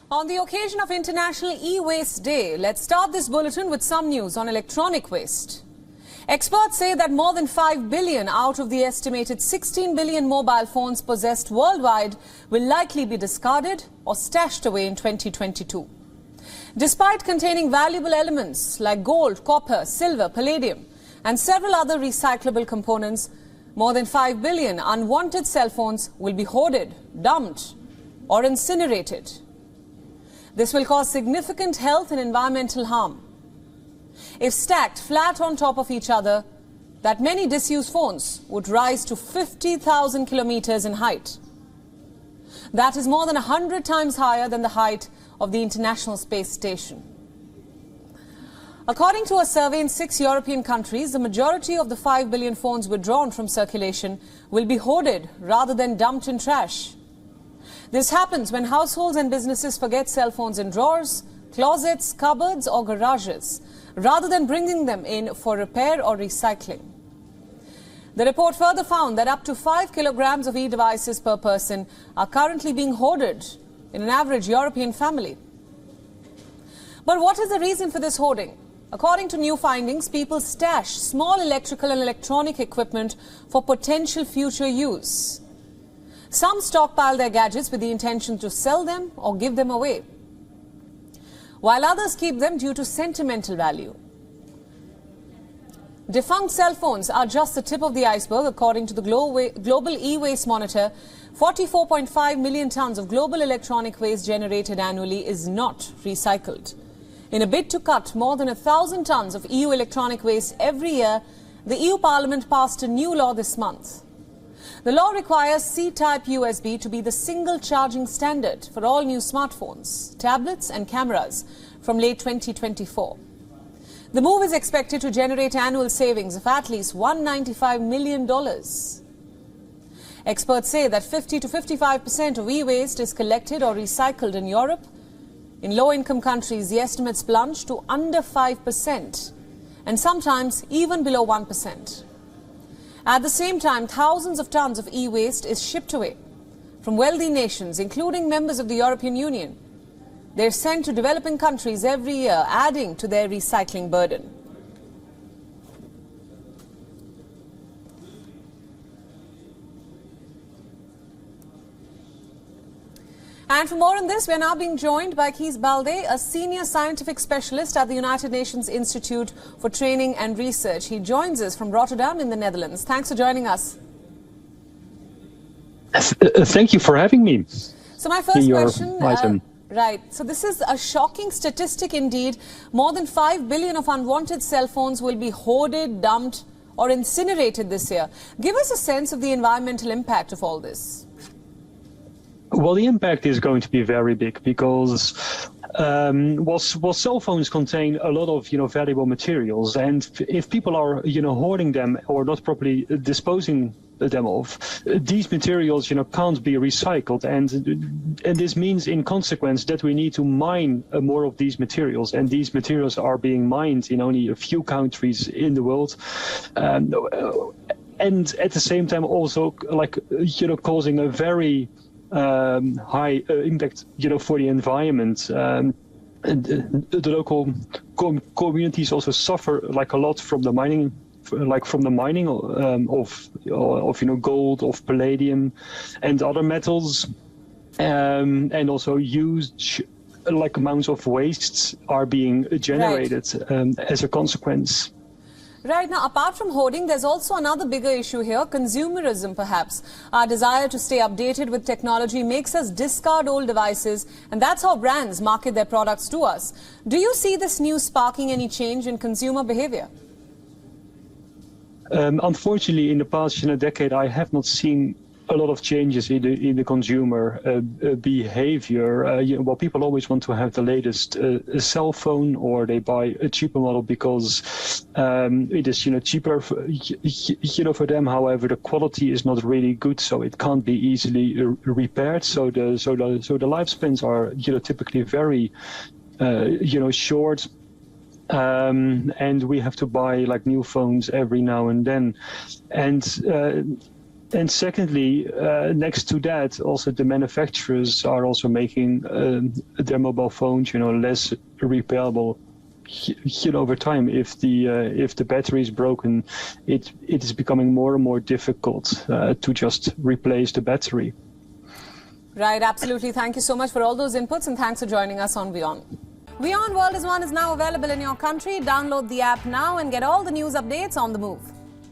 On the occasion of International E-Waste Day, let's start this bulletin with some news on electronic waste. Experts say that more than 5 billion out of the estimated 16 billion mobile phones possessed worldwide will likely be discarded or stashed away in 2022. Despite containing valuable elements like gold, copper, silver, palladium and several other recyclable components, more than 5 billion unwanted cell phones will be hoarded, dumped or incinerated. This will cause significant health and environmental harm. If stacked flat on top of each other, that many disused phones would rise to 50,000 kilometers in height. That is more than 100 times higher than the height of the International Space Station. According to a survey in 6 European countries, the majority of the 5 billion phones withdrawn from circulation will be hoarded rather than dumped in trash. This happens when households and businesses forget cell phones in drawers, closets, cupboards or garages, rather than bringing them in for repair or recycling. The report further found that up to 5 kilograms of e-devices per person are currently being hoarded in an average European family. But what is the reason for this hoarding? According to new findings, people stash small electrical and electronic equipment for potential future use. Some stockpile their gadgets with the intention to sell them or give them away, while others keep them due to sentimental value. Defunct cell phones are just the tip of the iceberg. According to the Global E-Waste Monitor, 44.5 million tons of global electronic waste generated annually is not recycled. In a bid to cut more than 1,000 tons of EU electronic waste every year, the EU Parliament passed a new law this month. The law requires C-type USB to be the single charging standard for all new smartphones, tablets and cameras from late 2024. The move is expected to generate annual savings of at least $195 million. Experts say that 50 to 55% of e-waste is collected or recycled in Europe. In low-income countries, the estimates plunge to under 5% and sometimes even below 1%. At the same time, thousands of tons of e-waste is shipped away from wealthy nations, including members of the European Union. They're sent to developing countries every year, adding to their recycling burden. And for more on this, we are now being joined by Kees Balde, a senior scientific specialist at the United Nations Institute for Training and Research. He joins us from Rotterdam in the Netherlands. Thanks for joining us. Thank you for having me. So my first question, right. So this is a shocking statistic indeed. More than 5 billion of unwanted cell phones will be hoarded, dumped or incinerated this year. Give us a sense of the environmental impact of all this. Well, the impact is going to be very big because cell phones contain a lot of valuable materials, and if people are hoarding them or not properly disposing them of, these materials can't be recycled, and this means in consequence that we need to mine more of these materials, and these materials are being mined in only a few countries in the world. And at the same time also causing a very high impact, for the environment. The local communities also suffer a lot from the mining, of gold, of palladium, and other metals, and also huge amounts of wastes are being generated as a consequence. Right. Now, apart from hoarding, there's also another bigger issue here, consumerism perhaps. Our desire to stay updated with technology makes us discard old devices, and that's how brands market their products to us. Do you see this news sparking any change in consumer behavior? Unfortunately, in the past decade, I have not seen a lot of changes in the consumer behavior. People always want to have the latest cell phone, or they buy a cheaper model because it is cheaper for them. However, the quality is not really good, so it can't be easily repaired. So the lifespans are typically very short. And we have to buy new phones every now and then, and And secondly, next to that, also the manufacturers are also making their mobile phones, less repairable. Over time, if the battery is broken, it is becoming more and more difficult to just replace the battery. Right, absolutely. Thank you so much for all those inputs, and thanks for joining us on WION. WION World is One is now available in your country. Download the app now and get all the news updates on the move.